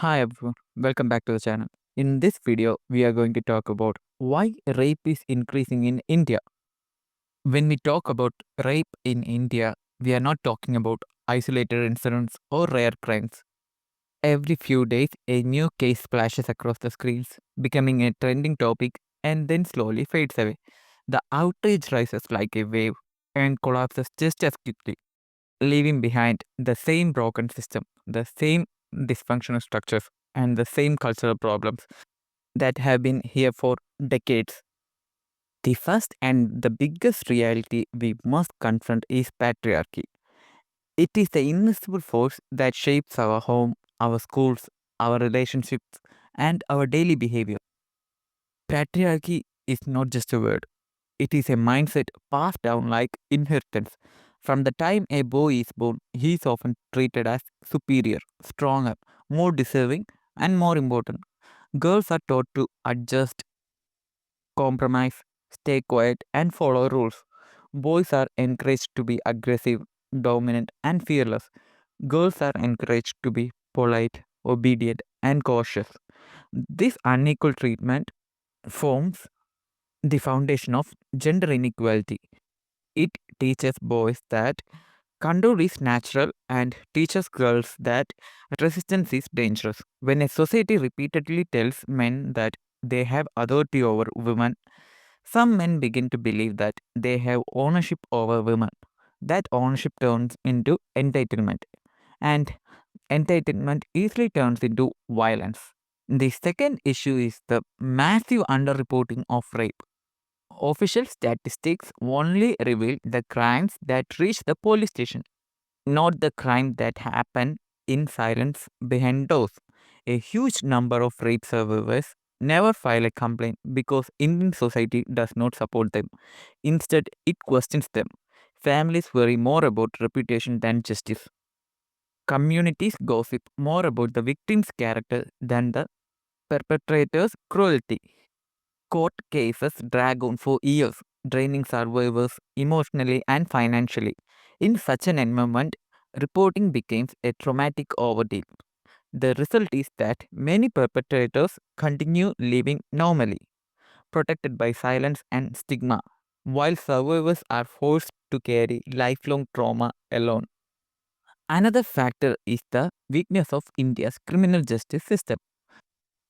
Hi everyone, welcome back to the channel. In this video, we are going to talk about why rape is increasing in India. When we talk about rape in India, we are not talking about isolated incidents or rare crimes. Every few days, a new case flashes across the screens, becoming a trending topic and then slowly fades away. The outrage rises like a wave and collapses just as quickly, leaving behind the same broken system, the same dysfunctional structures, and the same cultural problems that have been here for decades. The first and the biggest reality we must confront is patriarchy. It is the invisible force that shapes our home, our schools, our relationships, and our daily behavior. Patriarchy is not just a word, it is a mindset passed down like inheritance. From the time a boy is born, he is often treated as superior, stronger, more deserving, and more important. Girls are taught to adjust, compromise, stay quiet, and follow rules. Boys are encouraged to be aggressive, dominant, and fearless. Girls are encouraged to be polite, obedient, and cautious. This unequal treatment forms the foundation of gender inequality. It teaches boys that control is natural and teaches girls that resistance is dangerous. When a society repeatedly tells men that they have authority over women, some men begin to believe that they have ownership over women. That ownership turns into entitlement, and entitlement easily turns into violence. The second issue is the massive underreporting of rape. Official statistics only reveal the crimes that reach the police station, not the crime that happen in silence behind doors. A huge number of rape survivors never file a complaint because Indian society does not support them. Instead, it questions them. Families worry more about reputation than justice. Communities gossip more about the victim's character than the perpetrator's cruelty. Court cases drag on for years, draining survivors emotionally and financially. In such an environment, reporting becomes a traumatic ordeal. The result is that many perpetrators continue living normally, protected by silence and stigma, while survivors are forced to carry lifelong trauma alone. Another factor is the weakness of India's criminal justice system.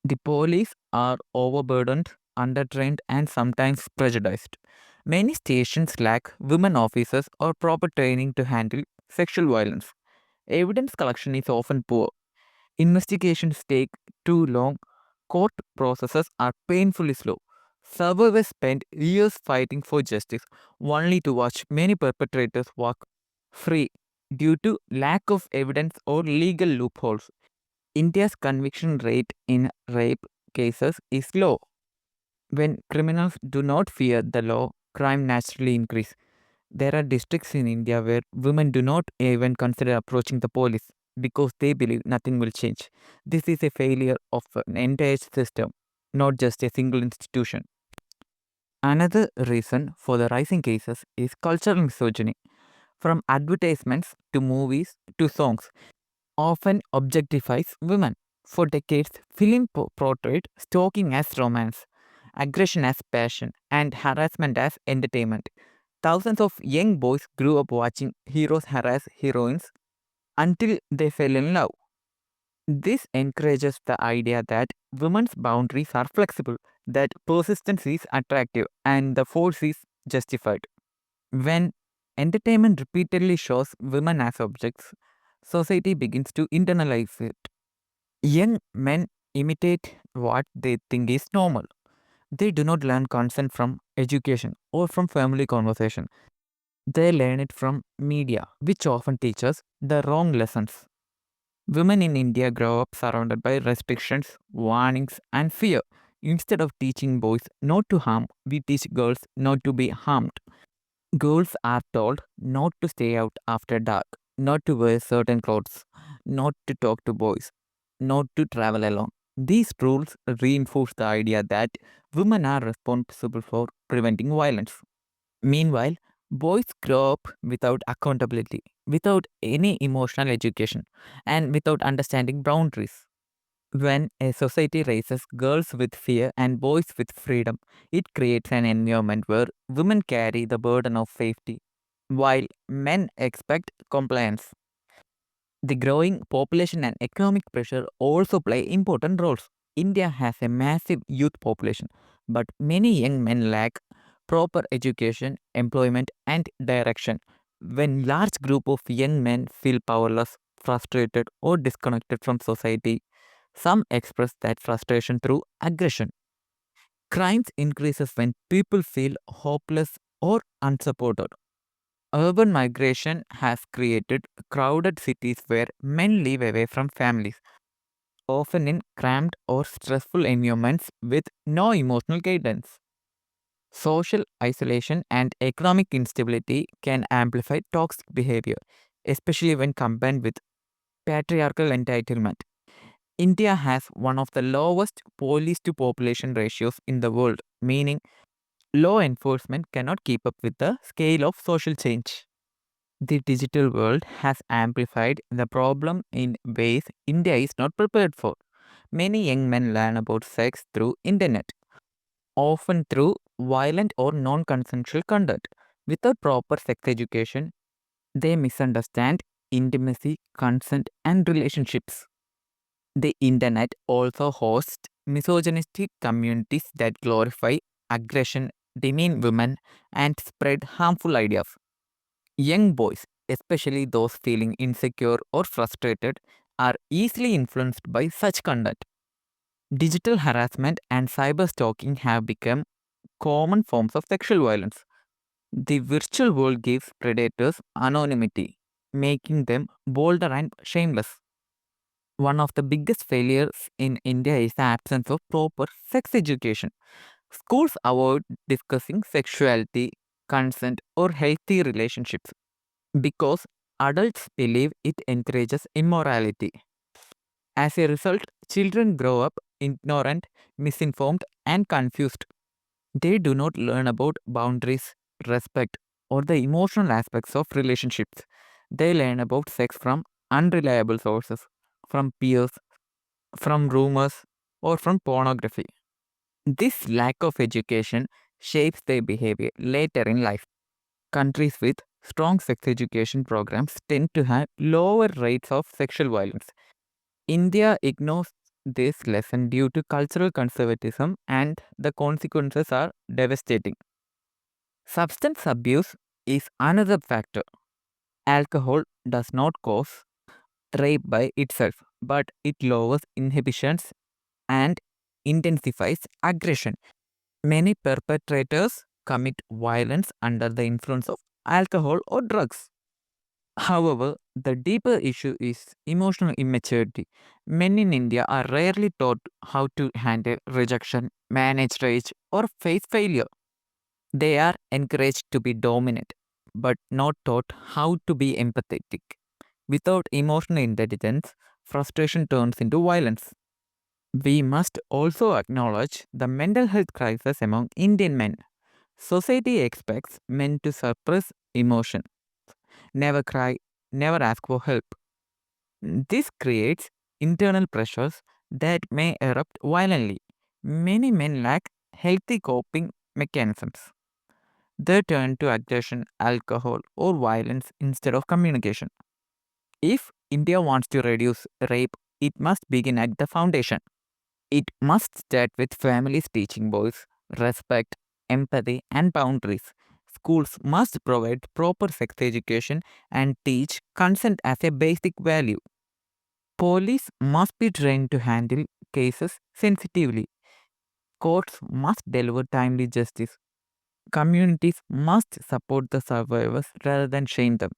The police are overburdened, undertrained, and sometimes prejudiced. Many stations lack women officers or proper training to handle sexual violence. Evidence collection is often poor. Investigations take too long. Court processes are painfully slow. Survivors spend years fighting for justice only to watch many perpetrators walk free due to lack of evidence or legal loopholes. India's conviction rate in rape cases is low. When criminals do not fear the law, crime naturally increases. There are districts in India where women do not even consider approaching the police because they believe nothing will change. This is a failure of an entire system, not just a single institution. Another reason for the rising cases is cultural misogyny. From advertisements to movies to songs, often objectifies women. For decades, film portrayed stalking as romance, aggression as passion, and harassment as entertainment. Thousands of young boys grew up watching heroes harass heroines until they fell in love. This encourages the idea that women's boundaries are flexible, that persistence is attractive, and the force is justified. When entertainment repeatedly shows women as objects, society begins to internalize it. Young men imitate what they think is normal. They do not learn consent from education or from family conversation. They learn it from media, which often teaches the wrong lessons. Women in India grow up surrounded by restrictions, warnings, and fear. Instead of teaching boys not to harm, we teach girls not to be harmed. Girls are told not to stay out after dark, not to wear certain clothes, not to talk to boys, not to travel alone. These rules reinforce the idea that women are responsible for preventing violence. Meanwhile, boys grow up without accountability, without any emotional education, and without understanding boundaries. When a society raises girls with fear and boys with freedom, it creates an environment where women carry the burden of safety, while men expect compliance. The growing population and economic pressure also play important roles. India has a massive youth population, but many young men lack proper education, employment, and direction. When large group of young men feel powerless, frustrated, or disconnected from society, some express that frustration through aggression. Crimes increases when people feel hopeless or unsupported. Urban migration has created crowded cities where men live away from families, often in cramped or stressful environments with no emotional guidance. Social isolation and economic instability can amplify toxic behavior, especially when combined with patriarchal entitlement. India has one of the lowest police to population ratios in the world, meaning law enforcement cannot keep up with the scale of social change. The digital world has amplified the problem in ways India is not prepared for. Many young men learn about sex through internet, often through violent or non-consensual content. Without proper sex education, they misunderstand intimacy, consent, and relationships. The internet also hosts misogynistic communities that glorify aggression, demean women, and spread harmful ideas. Young boys, especially those feeling insecure or frustrated, are easily influenced by such content. Digital harassment and cyber stalking have become common forms of sexual violence. The virtual world gives predators anonymity, making them bolder and shameless. One of the biggest failures in India is the absence of proper sex education. Schools avoid discussing sexuality, consent, or healthy relationships because adults believe it encourages immorality. As a result, children grow up ignorant, misinformed, and confused. They do not learn about boundaries, respect, or the emotional aspects of relationships. They learn about sex from unreliable sources, from peers, from rumors, or from pornography. This lack of education shapes their behavior later in life. Countries with strong sex education programs tend to have lower rates of sexual violence. India ignores this lesson due to cultural conservatism, and the consequences are devastating. Substance abuse is another factor. Alcohol does not cause rape by itself, but it lowers inhibitions and intensifies aggression. Many perpetrators commit violence under the influence of alcohol or drugs. However, the deeper issue is emotional immaturity. Men in India are rarely taught how to handle rejection, manage rage, or face failure. They are encouraged to be dominant, but not taught how to be empathetic. Without emotional intelligence, frustration turns into violence. We must also acknowledge the mental health crisis among Indian men. Society expects men to suppress emotion, never cry, never ask for help. This creates internal pressures that may erupt violently. Many men lack healthy coping mechanisms. They turn to aggression, alcohol, or violence instead of communication. If India wants to reduce rape, it must begin at the foundation. It must start with families teaching boys respect, empathy, and boundaries. Schools must provide proper sex education and teach consent as a basic value. Police must be trained to handle cases sensitively. Courts must deliver timely justice. Communities must support the survivors rather than shame them.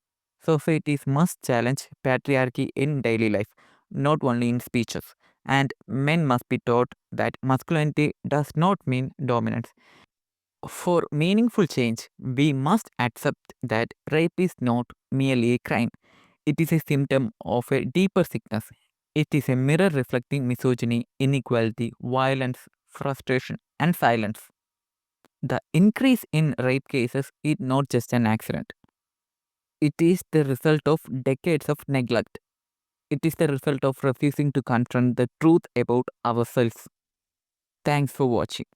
Societies must challenge patriarchy in daily life, not only in speeches. And men must be taught that masculinity does not mean dominance. For meaningful change, we must accept that rape is not merely a crime, it is a symptom of a deeper sickness. It is a mirror reflecting misogyny, inequality, violence, frustration, and silence. The increase in rape cases is not just an accident, it is the result of decades of neglect. It is the result of refusing to confront the truth about ourselves. Thanks for watching.